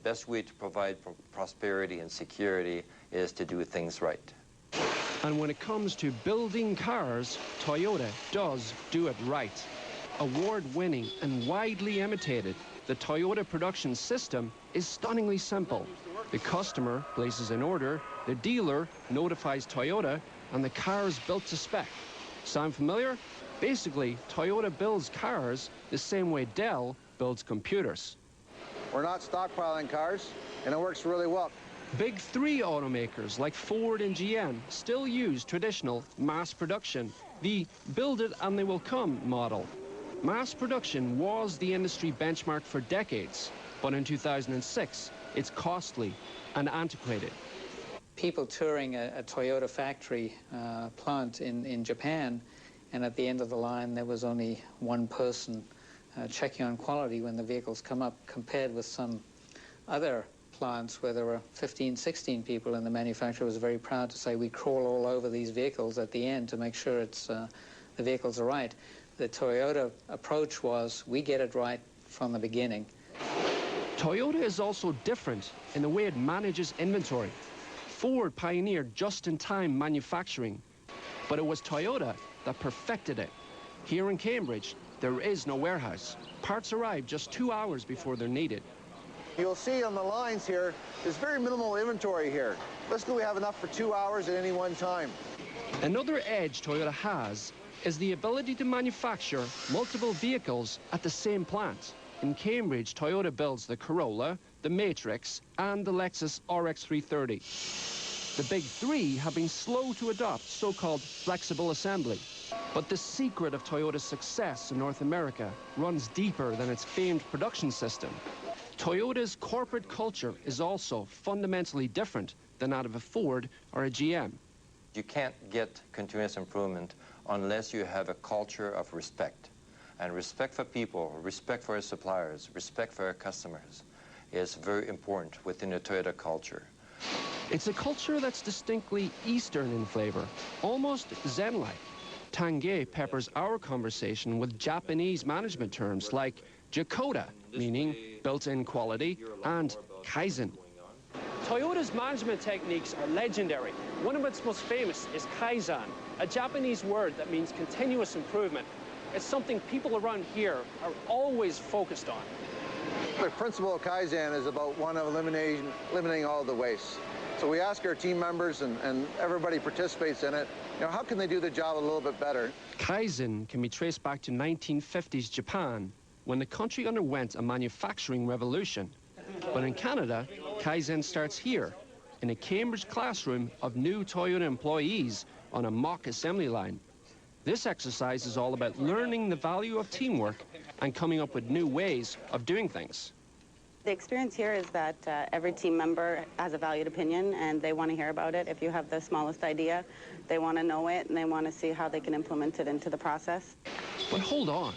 best way to provide prosperity and security is to do things right. And when it comes to building cars, Toyota does do it right. Award-winning and widely imitated, the Toyota production system is stunningly simple. The customer places an order, the dealer notifies Toyota, and the car is built to spec. Sound familiar? Basically, Toyota builds cars the same way Dell builds computers. We're not stockpiling cars, and it works really well. Big three automakers like Ford and GM still use traditional mass production, the build it and they will come model. Mass production was the industry benchmark for decades, but in 2006, it's costly and antiquated. People touring a Toyota factory plant in Japan, and at the end of the line, there was only one person checking on quality when the vehicles come up, compared with some other plants where there were 15, 16 people, and the manufacturer was very proud to say, we crawl all over these vehicles at the end to make sure it's, the vehicles are right. The Toyota approach was, we get it right from the beginning. Toyota is also different in the way it manages inventory. Ford pioneered just-in-time manufacturing, but it was Toyota that perfected it. Here in Cambridge, there is no warehouse. Parts arrive just 2 hours before they're needed. You'll see on the lines here, there's very minimal inventory here. Basically, we have enough for 2 hours at any one time. Another edge Toyota has is the ability to manufacture multiple vehicles at the same plant. In Cambridge, Toyota builds the Corolla, the Matrix, and the Lexus RX 330. The big three have been slow to adopt so-called flexible assembly. But the secret of Toyota's success in North America runs deeper than its famed production system. Toyota's corporate culture is also fundamentally different than that of a Ford or a GM. You can't get continuous improvement unless you have a culture of respect. And respect for people, respect for our suppliers, respect for our customers is very important within the Toyota culture. It's a culture that's distinctly Eastern in flavor, almost Zen-like. Tanguay peppers our conversation with Japanese management terms like Jakoda, meaning built-in quality, and Kaizen. Toyota's management techniques are legendary. One of its most famous is Kaizen, a Japanese word that means continuous improvement. It's something people around here are always focused on. The principle of Kaizen is about one of eliminating all the waste. So we ask our team members, and everybody participates in it, how can they do the job a little bit better? Kaizen can be traced back to 1950s Japan, when the country underwent a manufacturing revolution. But in Canada, Kaizen starts here, in a Cambridge classroom of new Toyota employees on a mock assembly line. This exercise is all about learning the value of teamwork and coming up with new ways of doing things. The experience here is that every team member has a valued opinion and they want to hear about it. If you have the smallest idea, they want to know it and they want to see how they can implement it into the process. But hold on.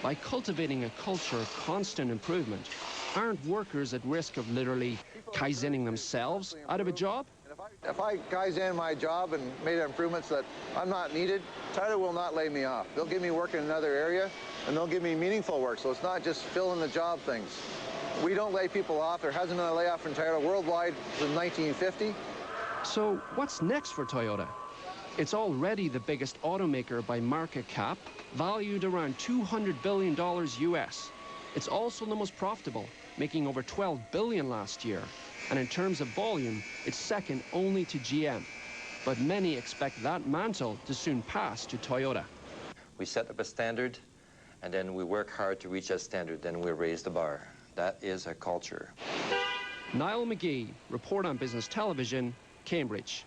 By cultivating a culture of constant improvement, aren't workers at risk of literally Kaizening themselves out of a job? If I Kaizen my job and made improvements that I'm not needed, Toyota will not lay me off. They'll give me work in another area, and they'll give me meaningful work, so it's not just filling the job things. We don't lay people off. There hasn't been a layoff in Toyota worldwide since 1950. So what's next for Toyota? It's already the biggest automaker by market cap, valued around $200 billion US. It's also the most profitable, making over $12 billion last year. And in terms of volume, it's second only to GM. But many expect that mantle to soon pass to Toyota. We set up a standard, and then we work hard to reach that standard, then we raise the bar. That is a culture. Niall McGee, Report on Business Television, Cambridge.